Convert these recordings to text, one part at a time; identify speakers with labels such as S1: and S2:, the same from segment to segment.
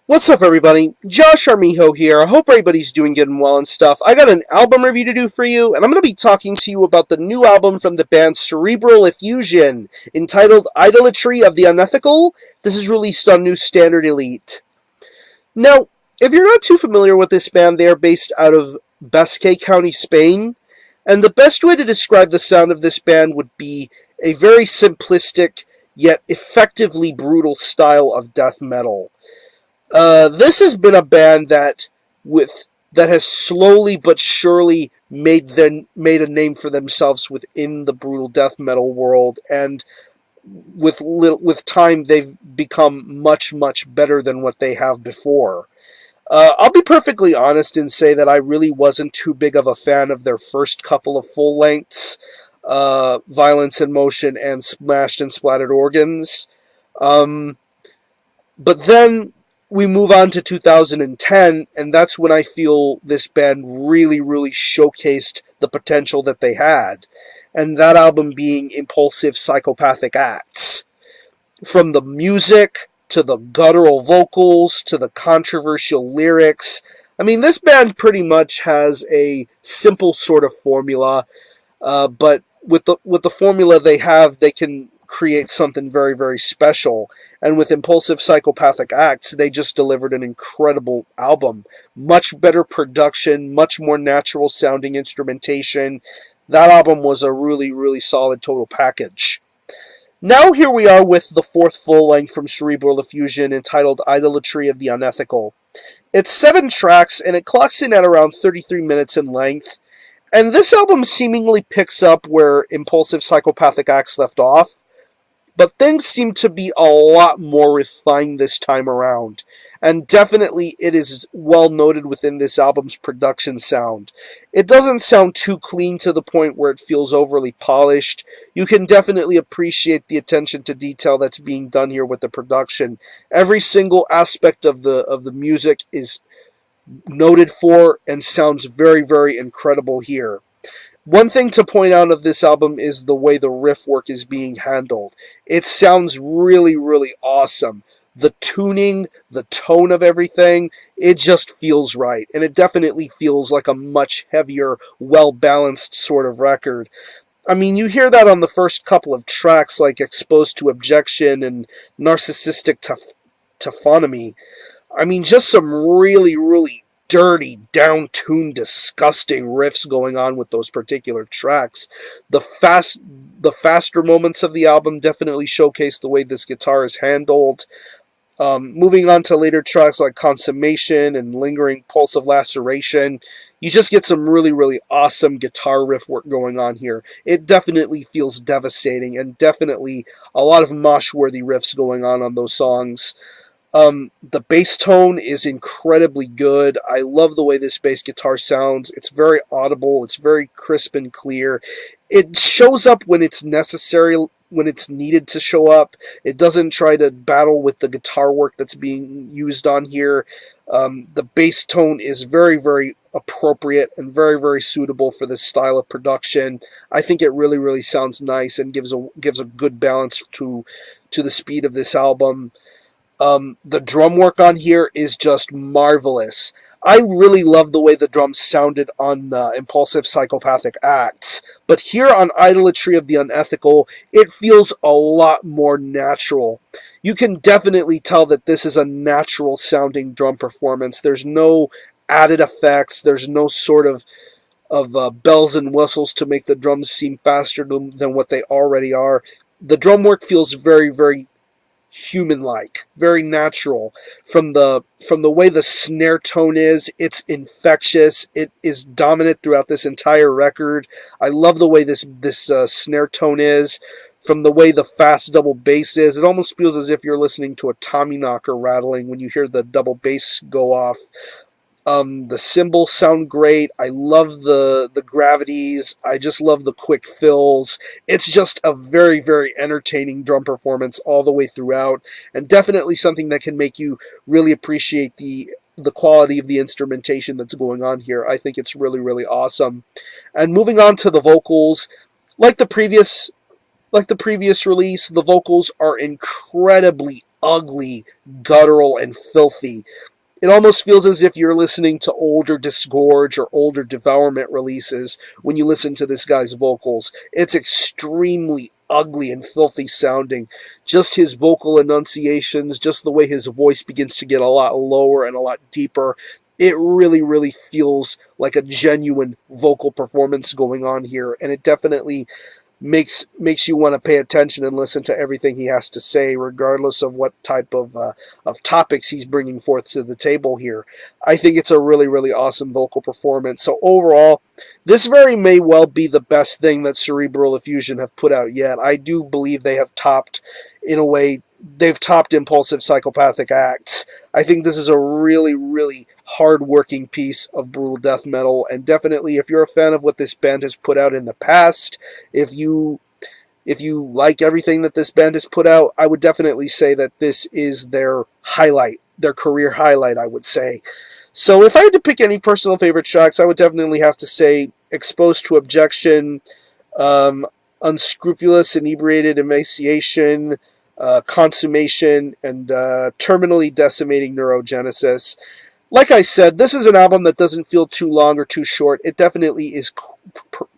S1: What's up, everybody? Josh Armijo here. I hope everybody's doing good and well and stuff. I got an album review to do for you, and I'm going to be talking to you about the new album from the band Cerebral Effusion, entitled Idolatry of the Unethical. This is released on New Standard Elite. Now, if you're not too familiar with this band, they are based out of Basque County, Spain, and the best way to describe the sound of this band would be a very simplistic, yet effectively brutal style of death metal. This has been a band that has slowly but surely made a name for themselves within the brutal death metal world, and with time they've become much better than what they have before. I'll be perfectly honest and say that I really wasn't too big of a fan of their first couple of full lengths, Violence in Motion and Smashed and Splattered Organs. But then we move on to 2010, and that's when I feel this band really showcased the potential that they had. And that album being Impulsive Psychopathic Acts. From the music, to the guttural vocals, to the controversial lyrics. I mean, this band pretty much has a simple sort of formula, but with the formula they have, they can create something very special. And with Impulsive Psychopathic Acts, they just delivered an incredible album. Much better production, much more natural sounding instrumentation. That album was a really solid total package. Now here we are with the fourth full length from Cerebral Effusion, entitled Idolatry of the Unethical. It's 7 tracks, and it clocks in at around 33 minutes in length. And this album seemingly picks up where Impulsive Psychopathic Acts left off, but things seem to be a lot more refined this time around. And definitely it is well noted within this album's production sound. It doesn't sound too clean to the point where it feels overly polished. You can definitely appreciate the attention to detail that's being done here with the production. Every single aspect of the music is noted for and sounds very incredible here. One thing to point out of this album is the way the riff work is being handled. It sounds really awesome. The tuning, the tone of everything, it just feels right. And it definitely feels like a much heavier, well-balanced sort of record. I mean, you hear that on the first couple of tracks like Exposed to Objection and Narcissistic Taphonomy. I mean, just some really dirty, down-tuned, disgusting riffs going on with those particular tracks. The faster moments of the album definitely showcase the way this guitar is handled. Moving on to later tracks like Consummation and Lingering Pulse of Laceration, you just get some really awesome guitar riff work going on here. It definitely feels devastating, and definitely a lot of mosh-worthy riffs going on those songs. The bass tone is incredibly good. I love the way this bass guitar sounds. It's very audible. It's very crisp and clear. It shows up when it's necessary, when it's needed to show up. It doesn't try to battle with the guitar work that's being used on here. The bass tone is very appropriate and very suitable for this style of production. I think it really sounds nice and gives a good balance to the speed of this album. The drum work on here is just marvelous. I really love the way the drums sounded on Impulsive Psychopathic Acts, but here on Idolatry of the Unethical, it feels a lot more natural. You can definitely tell that this is a natural sounding drum performance. There's no added effects. There's no sort of bells and whistles to make the drums seem faster than what they already are. The drum work feels very human-like, very natural. From the way the snare tone is, it's infectious. It is dominant throughout this entire record. I love the way this snare tone is. From the way the fast double bass is, it almost feels as if you're listening to a Tommyknocker rattling when you hear the double bass go off. The cymbals sound great. I love the gravities. I just love the quick fills. It's just a very entertaining drum performance all the way throughout, and definitely something that can make you really appreciate the quality of the instrumentation that's going on here. I think it's really awesome. And moving on to the vocals, like the previous release, the vocals are incredibly ugly, guttural, and filthy. It almost feels as if you're listening to older Disgorge or older Devourment releases when you listen to this guy's vocals. It's extremely ugly and filthy sounding. Just his vocal enunciations, just the way his voice begins to get a lot lower and a lot deeper. It really, really feels like a genuine vocal performance going on here, and it definitely makes you want to pay attention and listen to everything he has to say, regardless of what type of topics he's bringing forth to the table here. I think it's a really, really awesome vocal performance. So overall, this very may well be the best thing that Cerebral Effusion have put out yet. I do believe they have topped, in a way, they've topped Impulsive Psychopathic Acts. I think this is a really, really hard-working piece of brutal death metal, and definitely if you're a fan of what this band has put out in the past, if you like everything that this band has put out, I would definitely say that this is their highlight, their career highlight, I would say. So if I had to pick any personal favorite tracks, I would definitely have to say Exposed to Objection, Unscrupulous, Inebriated Emaciation, Consummation, and Terminally Decimating Neurogenesis. Like I said, this is an album that doesn't feel too long or too short. It definitely is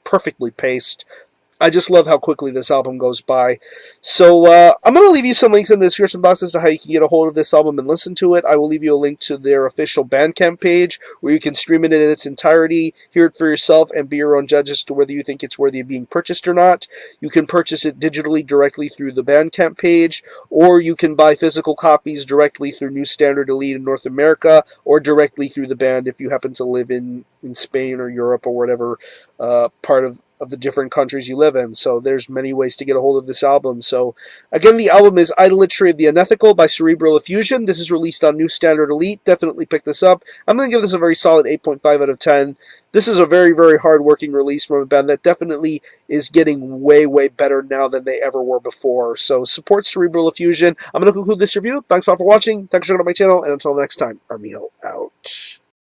S1: perfectly paced. I just love how quickly this album goes by. So I'm going to leave you some links in the description box as to how you can get a hold of this album and listen to it. I will leave you a link to their official Bandcamp page where you can stream it in its entirety, hear it for yourself, and be your own judge as to whether you think it's worthy of being purchased or not. You can purchase it digitally directly through the Bandcamp page, or you can buy physical copies directly through New Standard Elite in North America, or directly through the band if you happen to live in Spain or Europe or whatever part of the different countries you live in. So there's many ways to get a hold of this album. So again, the album is Idolatry of the Unethical by Cerebral Effusion. This is released on New Standard Elite. Definitely pick this up. I'm going to give this a very solid 8.5 out of 10. This is a very, very hard-working release from a band that definitely is getting way, way better now than they ever were before. So support Cerebral Effusion. I'm going to conclude this review. Thanks all for watching. Thanks for checking out my channel. And until next time, Army Hill out.